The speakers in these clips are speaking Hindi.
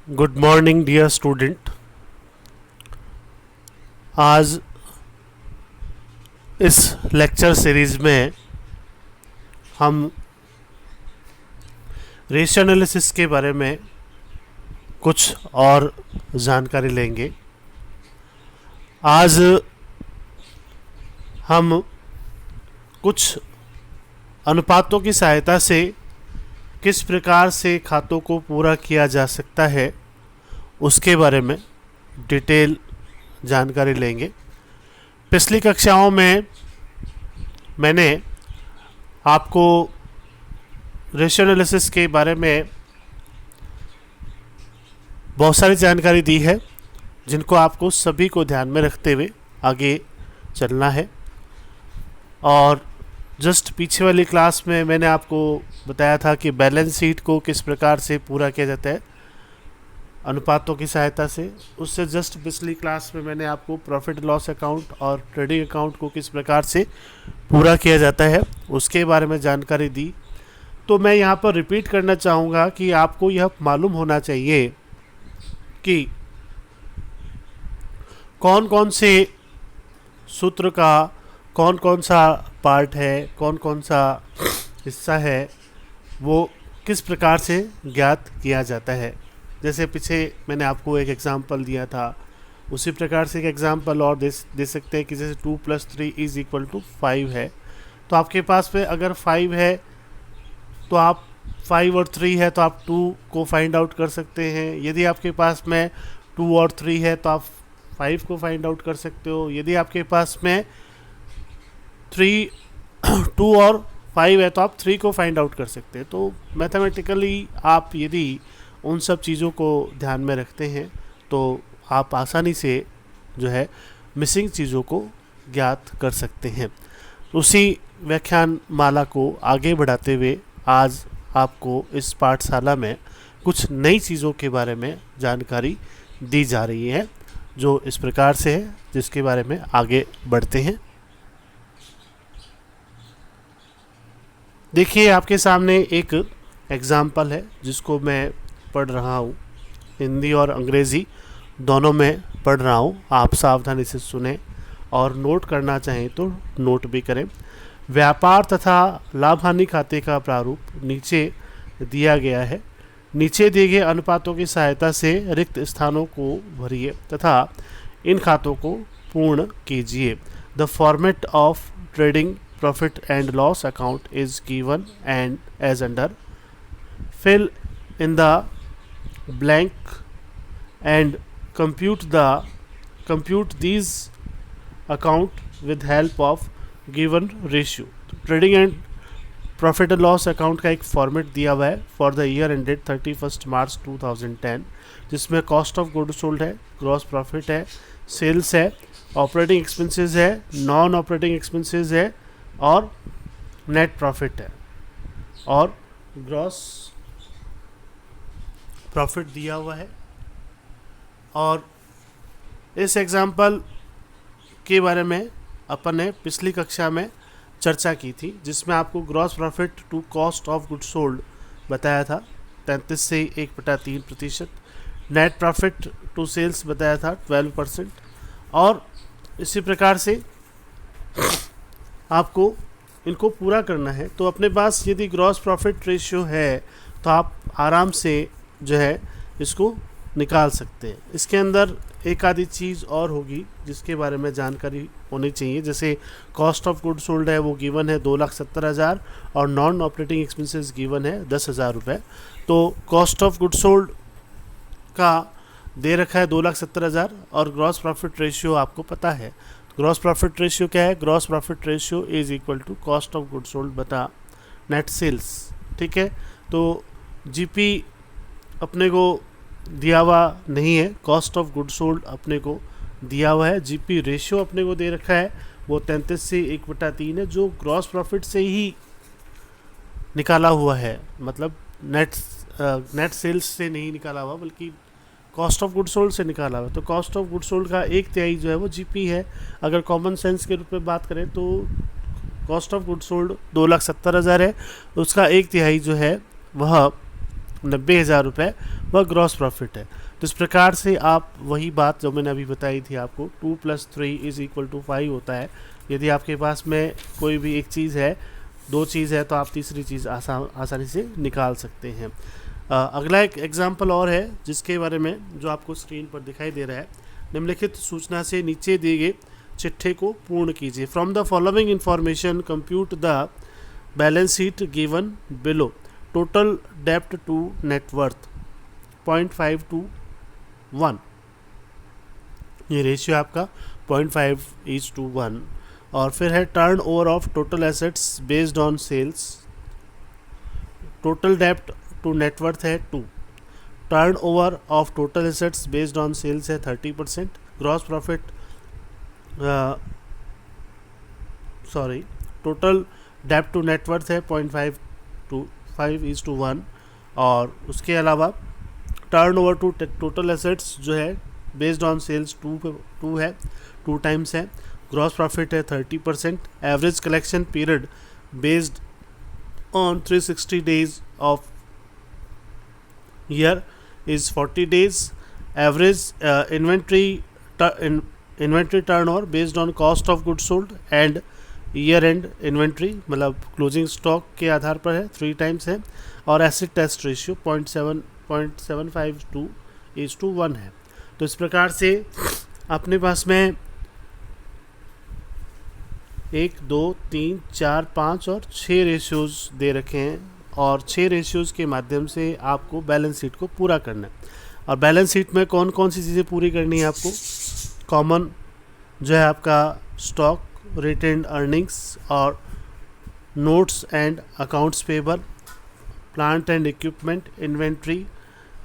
Good morning dear student. आज इस लेक्चर सीरीज में हम रेशियो एनालिसिस के बारे में कुछ और जानकारी लेंगे। आज हम कुछ अनुपातों की सहायता से किस प्रकार से खातों को पूरा किया जा सकता है उसके बारे में डिटेल जानकारी लेंगे। पिछली कक्षाओं में मैंने आपको रेशियो एनालिसिस के बारे में बहुत सारी जानकारी दी है, जिनको आपको सभी को ध्यान में रखते हुए आगे चलना है। और जस्ट पीछे वाली क्लास में मैंने आपको बताया था कि बैलेंस शीट को किस प्रकार से पूरा किया जाता है अनुपातों की सहायता से। उससे जस्ट पिछली क्लास में मैंने आपको प्रॉफिट लॉस अकाउंट और ट्रेडिंग अकाउंट को किस प्रकार से पूरा किया जाता है उसके बारे में जानकारी दी। तो मैं यहाँ पर रिपीट करना चाहूँगा कि आपको यह मालूम होना चाहिए कि कौन कौन से सूत्र का कौन कौन सा पार्ट है, कौन कौन सा हिस्सा है, वो किस प्रकार से ज्ञात किया जाता है। जैसे पीछे मैंने आपको एक एग्जांपल दिया था, उसी प्रकार से एक एग्जांपल और दे सकते हैं कि जैसे 2 + 3 = 5 है। तो आपके पास में अगर 5 है तो आप 5 और 3 है तो आप 2 को फाइंड आउट कर सकते हैं। यदि आपके पास में 2 और 3 है तो आप 5 को फाइंड आउट कर सकते हो। यदि आपके पास में 2 और 5 है तो आप 3 को फाइंड आउट कर सकते हैं। तो मैथमेटिकली आप यदि उन सब चीज़ों को ध्यान में रखते हैं तो आप आसानी से जो है मिसिंग चीज़ों को ज्ञात कर सकते हैं। उसी व्याख्यान माला को आगे बढ़ाते हुए आज आपको इस पाठशाला में कुछ नई चीज़ों के बारे में जानकारी दी जा रही है, जो इस प्रकार से है, जिसके बारे में आगे बढ़ते हैं। देखिए, आपके सामने एक एग्ज़ाम्पल है जिसको मैं पढ़ रहा हूँ, हिंदी और अंग्रेज़ी दोनों में पढ़ रहा हूँ। आप सावधानी से सुने और नोट करना चाहें तो नोट भी करें। व्यापार तथा लाभ हानि खाते का प्रारूप नीचे दिया गया है। नीचे दिए गए अनुपातों की सहायता से रिक्त स्थानों को भरिए तथा इन खातों को पूर्ण कीजिए। The format of trading profit and loss account is given and as under. Fill in the blank and compute these account with help of given ratio. Trading and profit and loss account का एक फॉर्मेट दिया हुआ है फॉर द ईयर एंडेड 31 मार्च 2010, जिसमें कॉस्ट ऑफ गुड सोल्ड है, ग्रॉस प्रॉफिट है, सेल्स है, ऑपरेटिंग एक्सपेंसेस है, नॉन ऑपरेटिंग एक्सपेंसेस है और नेट प्रॉफिट है और ग्रॉस प्रॉफिट दिया हुआ है। और इस एग्जाम्पल के बारे में अपन ने पिछली कक्षा में चर्चा की थी, जिसमें आपको gross profit to cost of good sold बताया था 33 से 1/3%, नेट प्रॉफिट टू सेल्स बताया था 12%। और इसी प्रकार से आपको इनको पूरा करना है। तो अपने पास यदि ग्रॉस प्रॉफिट रेशियो है तो आप आराम से जो है इसको निकाल सकते हैं। इसके अंदर एक आधी चीज़ और होगी जिसके बारे में जानकारी होनी चाहिए। जैसे कॉस्ट ऑफ गुड सोल्ड है, वो गिवन है 2,70,000 और नॉन ऑपरेटिंग एक्सपेंसेस गिवन है 10,000 रुपये। तो कॉस्ट ऑफ गुड सोल्ड का दे रखा है 2,70,000 और ग्रॉस प्रॉफिट रेशियो आपको पता है। ग्रॉस प्रॉफिट रेशियो क्या है? Gross profit ratio is equal to cost of good sold बटा नेट सेल्स। ठीक है, तो जीपी अपने को दिया हुआ नहीं है, कॉस्ट ऑफ गुड सोल्ड अपने को दिया हुआ है। जीपी रेशियो अपने को दे रखा है, वो 33 से 1/3 है, जो ग्रॉस प्रॉफिट से ही निकाला हुआ है। मतलब नेट सेल्स से नहीं निकाला हुआ बल्कि कॉस्ट ऑफ गुड सोल्ड से निकाला हुआ। तो कॉस्ट ऑफ गुड सोल्ड का 1/3 जो है वो जीपी है। अगर कॉमन सेंस के रूप में बात करें तो कॉस्ट ऑफ गुड सोल्ड 2,70,000 है, उसका 1/3 जो है वह 90,000 रुपये वह ग्रॉस प्रॉफिट है। तो इस प्रकार से आप वही बात जो मैंने अभी बताई थी आपको, 2 + 3 = 5 होता है। यदि आपके पास में कोई भी एक चीज़ है, दो चीज़ है, तो आप तीसरी चीज़ आसानी से निकाल सकते हैं। अगला एक एग्जाम्पल और है जिसके बारे में जो आपको स्क्रीन पर दिखाई दे रहा है। निम्नलिखित सूचना से नीचे दिए गए चिट्ठे को पूर्ण कीजिए। From the following information compute the balance sheet given below. Total डेप्ट टू नेटवर्थ 0.5 to 1, ये रेशियो आपका 0.5:1। और फिर है turnover of total assets based on sales. Total डेप्ट टू नेटवर्थ है 2। Turnover of total assets based on sales है 30%। ग्रॉस प्रॉफिट टोटल डेप्ट टू नेटवर्थ है 0.5:1। और उसके अलावा turnover to total assets जो है बेस्ड ऑन सेल्स 2 है, 2 टाइम्स है। ग्रॉस प्रॉफिट है 30%। Average collection period based on 360 days of year is 40 days। Average inventory turnover based on cost of goods sold and year and inventory, मतलब क्लोजिंग स्टॉक के आधार पर है, 3 टाइम्स है। और एसिड टेस्ट रेशियो 0.75:1 है। तो इस प्रकार से अपने पास में 1, 2, 3, 4, 5 और 6 रेशियोज़ दे रखे हैं। और 6 रेशियोज़ के माध्यम से आपको बैलेंस शीट को पूरा करना है। और बैलेंस शीट में कौन कौन सी चीज़ें पूरी करनी है आपको? कॉमन जो है आपका स्टॉक, रिटेन्ड अर्निंग्स और notes and accounts payable, plant and equipment, inventory,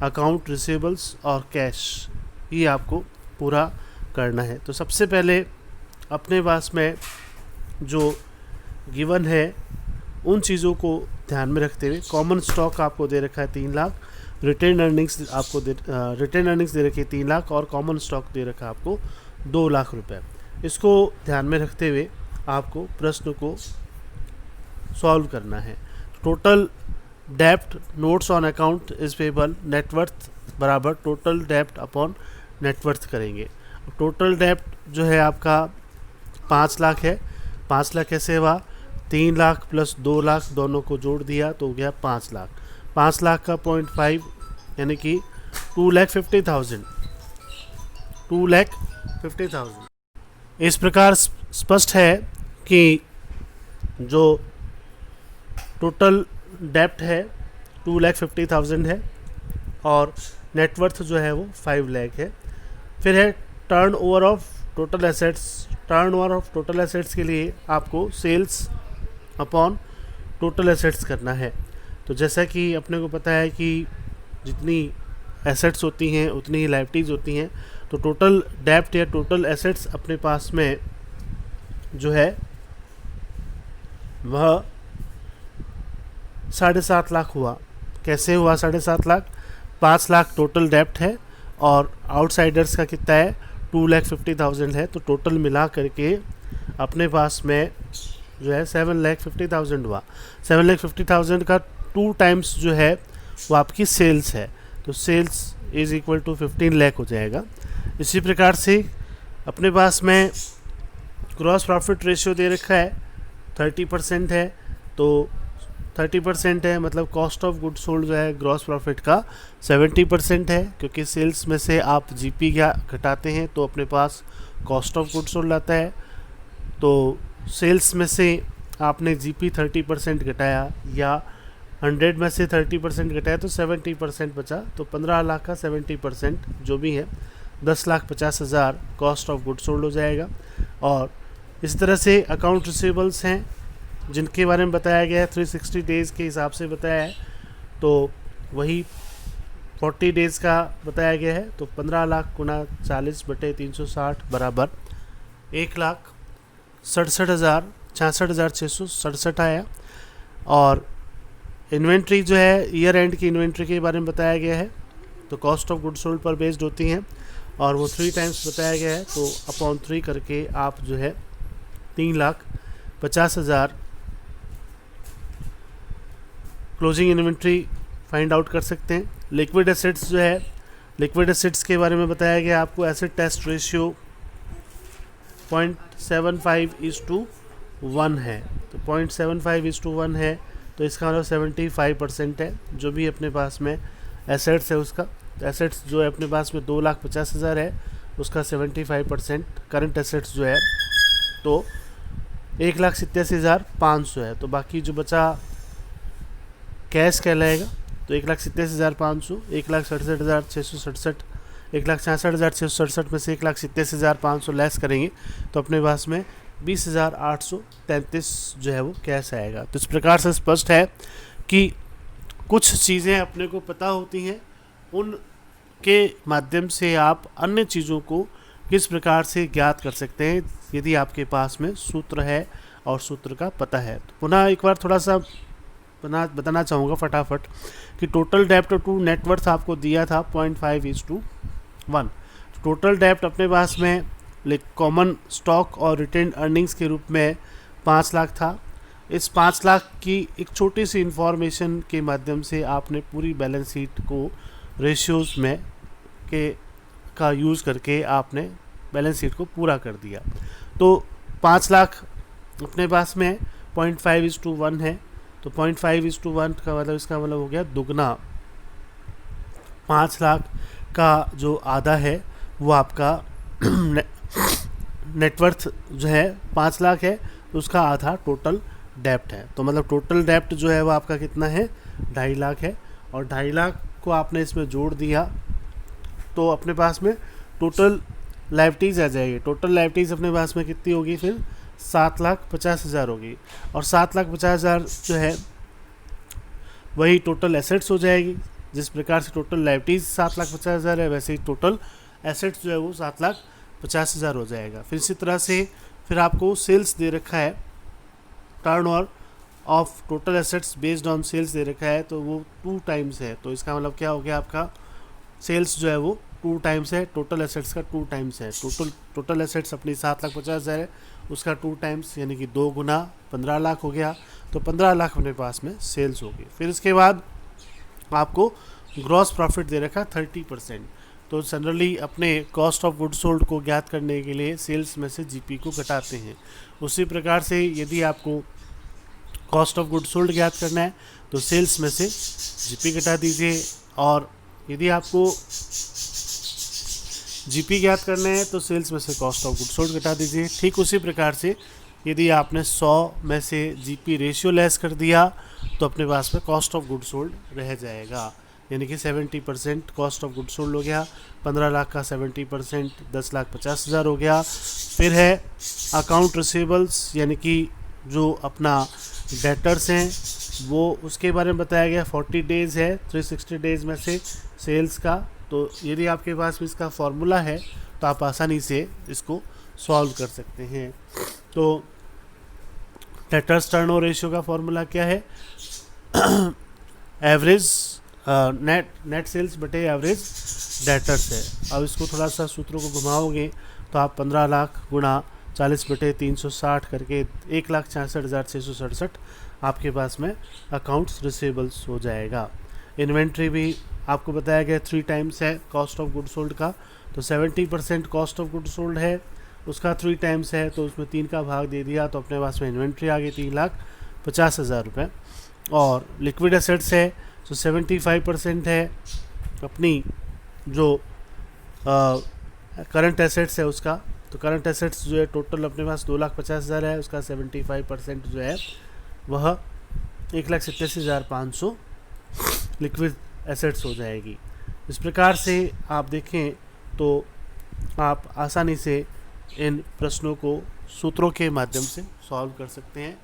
account receivables और कैश, ये आपको पूरा करना है। तो सबसे पहले अपने पास में जो गिवन है उन चीज़ों को ध्यान में रखते हुए, कॉमन स्टॉक आपको दे रखा है 3 लाख, रिटेन अर्निंग्स दे रखी है 3 लाख और कॉमन स्टॉक दे रखा है आपको 2 लाख रुपए। इसको ध्यान में रखते हुए आपको प्रश्न को सॉल्व करना है। टोटल डेप्ट notes on account is payable net worth बराबर टोटल डेप्ट अपॉन नेटवर्थ करेंगे। टोटल डेप्ट जो है आपका 5 लाख है। 5 लाख कैसे हुआ? 3 लाख प्लस 2 लाख दोनों को जोड़ दिया तो हो गया 5 लाख। 5 लाख का 0.5 यानी कि 2,50,000। 2,50,000। इस प्रकार स्पष्ट है कि जो टोटल डेप्ट है 2,50,000 है और नेटवर्थ जो है वो 5 लाख है। फिर है turnover of total assets. Turn over of total assets के लिए आपको सेल्स अपॉन टोटल एसेट्स करना है। तो जैसा कि अपने को पता है कि जितनी एसेट्स होती हैं उतनी ही लायबिलिटीज़ होती हैं। तो टोटल डेप्ट या टोटल एसेट्स अपने पास में जो है वह 7.5 लाख हुआ। कैसे हुआ 7.5 लाख? 5 लाख टोटल डेप्ट है और आउटसाइडर्स का कितना है? 2,50,000 है। तो टोटल मिला करके अपने पास में जो है 7,50,000 हुआ। 7,50,000 का 2 टाइम्स जो है वो आपकी सेल्स है। तो sales is equal to 15 lakh हो जाएगा। इसी प्रकार से अपने पास में ग्रॉस प्रॉफिट रेशियो दे रखा है 30% है। तो 30% है मतलब कॉस्ट ऑफ गुड सोल्ड जो है ग्रॉस प्रॉफिट का 70% है, क्योंकि सेल्स में से आप जीपी क्या घटाते हैं तो अपने पास कॉस्ट ऑफ गुड सोल्ड आता है। तो सेल्स में से आपने जीपी 30% घटाया या 100 में से 30% घटाया तो 70% बचा। तो 15 लाख का 70% जो भी है 10,50,000 कॉस्ट ऑफ गुड सोल्ड हो जाएगा। और इस तरह से अकाउंट रिसीवेबल्स हैं जिनके बारे में बताया गया है 360 डेज़ के हिसाब से बताया है। तो वही 40 डेज़ का बताया गया है। तो 15 लाख गुना 40/360 बराबर 1,67,667 आया। और इन्वेंट्री जो है ईयर एंड की इन्वेंट्री के बारे में बताया गया है। तो कॉस्ट ऑफ गुड सोल्ड पर बेस्ड होती हैं और वो 3 टाइम्स बताया गया है। तो अपॉन 3 करके आप जो है 3,50,000 क्लोजिंग इन्वेंट्री फाइंड आउट कर सकते हैं। लिक्विड एसेट्स जो है, लिक्विड एसेट्स के बारे में बताया गया आपको, एसिड टेस्ट रेशियो 0.75:1 है। तो 0.75:1 है, तो इसका मतलब 75% है जो भी अपने पास में एसेट्स है उसका। तो एसेट्स जो है अपने पास में 2,50,000 है, उसका 75% करंट एसेट्स जो है तो 1,87,500 है। तो बाकी जो बचा कैश कहलाएगा, तो 1,87,500, 1,67,667, 1,66,667 में से 1,87,500 लेस करेंगे तो अपने पास में 20,833 जो है वो कैश आएगा। तो इस प्रकार से स्पष्ट है कि कुछ चीज़ें अपने को पता होती हैं, उनके माध्यम से आप अन्य चीज़ों को किस प्रकार से ज्ञात कर सकते हैं यदि आपके पास में सूत्र है और सूत्र का पता है। तो पुनः एक बार थोड़ा सा बताना चाहूँगा फटाफट कि टोटल डेप्ट टू नेटवर्थ आपको दिया था 0.5:1। टोटल डेप्ट अपने पास में कॉमन स्टॉक और रिटेन अर्निंग्स के रूप में 5 लाख था। इस 5 लाख की एक छोटी सी इंफॉर्मेशन के माध्यम से आपने पूरी बैलेंस शीट को रेशियोज में का यूज़ करके आपने बैलेंस शीट को पूरा कर दिया। तो 5 लाख अपने पास में 0.5:1 है, तो 0.5:1 का मतलब इसका मतलब हो गया दुगना। 5 लाख का जो आधा है वो आपका नेटवर्थ जो है 5 लाख है, तो उसका आधा टोटल डेप्ट है। तो मतलब टोटल डेप्ट जो है वो आपका कितना है, 2.5 लाख है। और 2.5 लाख को आपने इसमें जोड़ दिया तो अपने पास में टोटल लायबिलिटीज़ आ जाएगी। टोटल लायबिलिटीज़ अपने पास में कितनी होगी फिर, 7,50,000 होगी। और 7,50,000 जो है वही टोटल एसेट्स हो जाएगी। जिस प्रकार से टोटल लायबिलिटीज़ 7,50,000 है, वैसे ही टोटल एसेट्स जो है वो 7,50,000 हो जाएगा। फिर इसी तरह से फिर आपको सेल्स दे रखा है, turnover of total assets based on sales दे रखा है, तो वो 2 टाइम्स है। तो इसका मतलब क्या हो गया, आपका सेल्स जो है वो 2 टाइम्स है, टोटल एसेट्स का 2 टाइम्स है। टोटल एसेट्स अपनी 7,50,000 है, उसका 2 टाइम्स यानी कि 2 गुना 15 लाख हो गया। तो 15 लाख अपने पास में सेल्स होगी। फिर इसके बाद आपको ग्रॉस प्रॉफिट दे रखा 30%। तो जनरली अपने कॉस्ट ऑफ गुड सोल्ड को ज्ञात करने के लिए सेल्स में से जीपी को घटाते हैं। उसी प्रकार से यदि आपको कॉस्ट ऑफ गुड सोल्ड ज्ञात करना है तो सेल्स में से जीपी घटा दीजिए, और यदि आपको जीपी ज्ञात करना है तो सेल्स में से कॉस्ट ऑफ गुड सोल्ड घटा दीजिए। ठीक उसी प्रकार से यदि आपने 100 में से जीपी रेशियो लेस कर दिया तो अपने पास में कॉस्ट ऑफ गुड सोल्ड रह जाएगा, यानी कि 70% कॉस्ट ऑफ गुड सोल्ड हो गया। 15 लाख का 70% 10,50,000 हो गया। फिर है अकाउंट रिसीवेबल्स, यानी कि जो अपना डेटर्स हैं वो उसके बारे में बताया गया। 40 डेज़ है 360 डेज़ में से सेल्स का। तो यदि आपके पास भी इसका फॉर्मूला है तो आप आसानी से इसको सॉल्व कर सकते हैं। तो डेटर्स टर्नओवर रेशियो का फॉर्मूला क्या है, एवरेज नेट सेल्स बटे एवरेज डेटर्स है। अब इसको थोड़ा सा सूत्रों को घुमाओगे तो आप 15 लाख गुणा 40/360 करके 1,66,667 आपके पास में अकाउंट्स रिसीवेबल्स हो जाएगा। इन्वेंट्री भी आपको बताया गया 3 टाइम्स है कॉस्ट ऑफ गुड सोल्ड का। तो 70% कॉस्ट ऑफ गुड सोल्ड है, उसका 3 टाइम्स है, तो उसमें 3 का भाग दे दिया तो अपने पास में इन्वेंट्री आ गई 3,50,000 रुपये। और लिक्विड एसेट्स है तो 75% है अपनी जो करंट एसेट्स है उसका। तो करंट एसेट्स जो है टोटल अपने पास 2,50,000 है, उसका 75% जो है वह 1,87,500 लिक्विड एसेट्स हो जाएगी। इस प्रकार से आप देखें तो आप आसानी से इन प्रश्नों को सूत्रों के माध्यम से सॉल्व कर सकते हैं।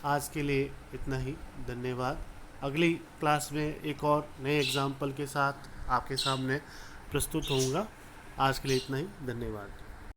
आज के लिए इतना ही, धन्यवाद। अगली क्लास में एक और नए एग्जाम्पल के साथ आपके सामने प्रस्तुत होऊंगा। आज के लिए इतना ही, धन्यवाद।